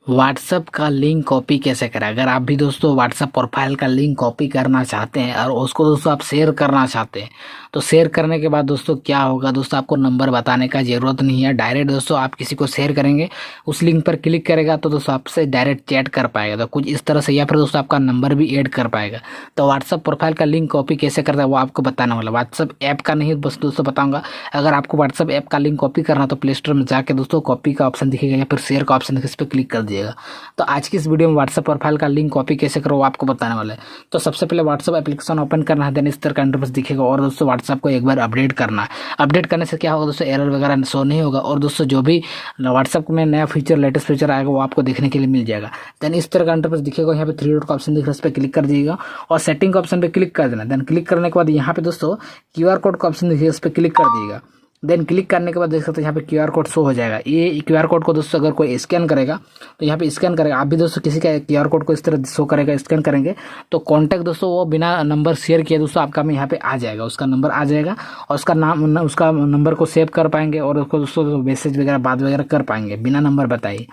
WhatsApp का link copy कैसे करें। अगर आप भी दोस्तों व्हाट्सएप प्रोफाइल का लिंक कॉपी करना चाहते हैं और उसको दोस्तों आप शेयर करना चाहते हैं तो शेयर करने के बाद दोस्तों क्या होगा, दोस्तों आपको नंबर बताने का ज़रूरत नहीं है। डायरेक्ट दोस्तों आप किसी को शेयर करेंगे, उस लिंक पर क्लिक करेगा तो दोस्तों आपसे डायरेक्ट चैट कर पाएगा, तो कुछ इस तरह से, या फिर दोस्तों आपका नंबर भी ऐड कर पाएगा। तो व्हाट्सएप प्रोफाइल का लिंक कॉपी कैसे करता है वो आपको बताने वाला। व्हाट्सएप ऐप का नहीं, बस दोस्तों बताऊँगा। अगर आपको व्हाट्सएप ऐप का लिंक कॉपी करना तो प्ले स्टोर में जाकर दोस्तों कॉपी का ऑप्शन दिखेगा या फिर शेयर का ऑप्शन दिखेगा, इस पर क्लिक कर दीजिएगा। तो आज की इस वीडियो में व्हाट्सएप प्रोफाइल का लिंक कॉपी कैसे करो वो आपको बताने वाला है। तो सबसे पहले व्हाट्सएप एप्लीकेशन ओपन करना है, देन इस तरह का इंटरफेस दिखेगा और दोस्तों व्हाट्सएप को एक बार अपडेट करना है। अपडेट करने से क्या होगा दोस्तों, एरर वगैरह शो नहीं होगा और दोस्तों जो भी व्हाट्सएप में नया फीचर, लेटेस्ट फीचर आएगा वो आपको देखने के लिए मिल जाएगा। देन इस तरह का इंटरफेस दिखेगा, यहाँ पे 3 डॉट का ऑप्शन दिख रहा है, इस पर क्लिक कर दीजिएगा और सेटिंग का ऑप्शन पे क्लिक कर देना। देन क्लिक करने के बाद यहाँ पे दोस्तों QR कोड का ऑप्शन दिखेगा, इस पर क्लिक कर दीजिएगा। देन क्लिक करने के बाद देख सकते हैं यहाँ पे QR कोड शो हो जाएगा। ये QR कोड को दोस्तों अगर कोई स्कैन करेगा तो यहाँ पे स्कैन करेगा, आप भी दोस्तों किसी का QR कोड को इस तरह शो करेगा, स्कैन करेंगे तो कॉन्टैक्ट दोस्तों वो बिना नंबर शेयर किए दोस्तों आपका में यहाँ पे आ जाएगा, उसका नंबर आ जाएगा और उसका नाम, उसका नंबर को सेव कर पाएंगे और उसको दोस्तों मैसेज वगैरह बात वगैरह कर पाएंगे बिना नंबर बताए।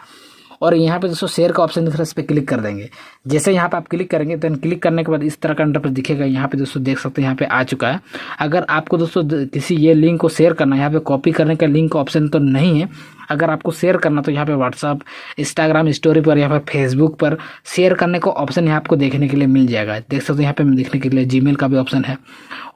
और यहाँ पे दोस्तों शेयर का ऑप्शन दिख रहा है, इस पर क्लिक कर देंगे। जैसे यहाँ पे आप क्लिक करेंगे तो क्लिक करने के बाद इस तरह का इंटरफेस दिखेगा। यहाँ पे दोस्तों देख सकते हैं यहाँ पे आ चुका है। अगर आपको दोस्तों किसी ये लिंक को शेयर करना है, यहाँ पे कॉपी करने का लिंक ऑप्शन तो नहीं है। अगर आपको शेयर करना तो यहाँ पे व्हाट्सअप, इंस्टाग्राम स्टोरी पर या फिर फेसबुक पर शेयर करने को ऑप्शन यहाँ आपको देखने के लिए मिल जाएगा। देख सकते हैं यहाँ पे देखने के लिए जीमेल का भी ऑप्शन है।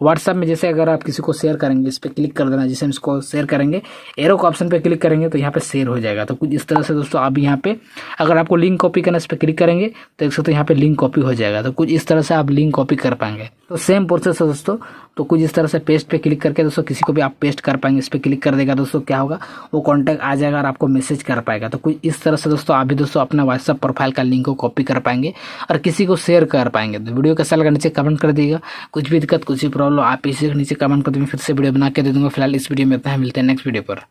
व्हाट्सएप में जैसे अगर आप किसी को शेयर करेंगे, इस पर क्लिक कर देना। जैसे हम इसको शेयर करेंगे, एरो का ऑप्शन पे क्लिक करेंगे तो यहाँ पे शेयर हो जाएगा। तो कुछ इस तरह से दोस्तों आप यहाँ पे अगर आपको लिंक कॉपी करना, इस पर क्लिक करेंगे तो देख सकते हैं यहाँ पे लिंक कॉपी हो जाएगा। तो कुछ इस तरह से आप लिंक कॉपी कर पाएंगे। तो सेम प्रोसेस है दोस्तों। तो कुछ इस तरह से पेस्ट पे क्लिक करके दोस्तों किसी को भी आप पेस्ट कर पाएंगे। इस पर क्लिक कर देगा दोस्तों क्या होगा, वो कॉन्टैक्ट आ जाएगा और आपको मैसेज कर पाएगा। तो कुछ इस तरह से दोस्तों आप भी दोस्तों अपना व्हाट्सएप प्रोफाइल का लिंक को कॉपी कर पाएंगे और किसी को शेयर कर पाएंगे। तो वीडियो कैसा लगा नीचे कमेंट कर दीजिएगा। कुछ भी दिक्कत, कुछ भी प्रॉब्लम आप इसी नीचे कमेंट कर देंगे, फिर से वीडियो बना के दे दूंगा। फिलहाल इस वीडियो में इतना ही, मिलते हैं नेक्स्ट वीडियो पर।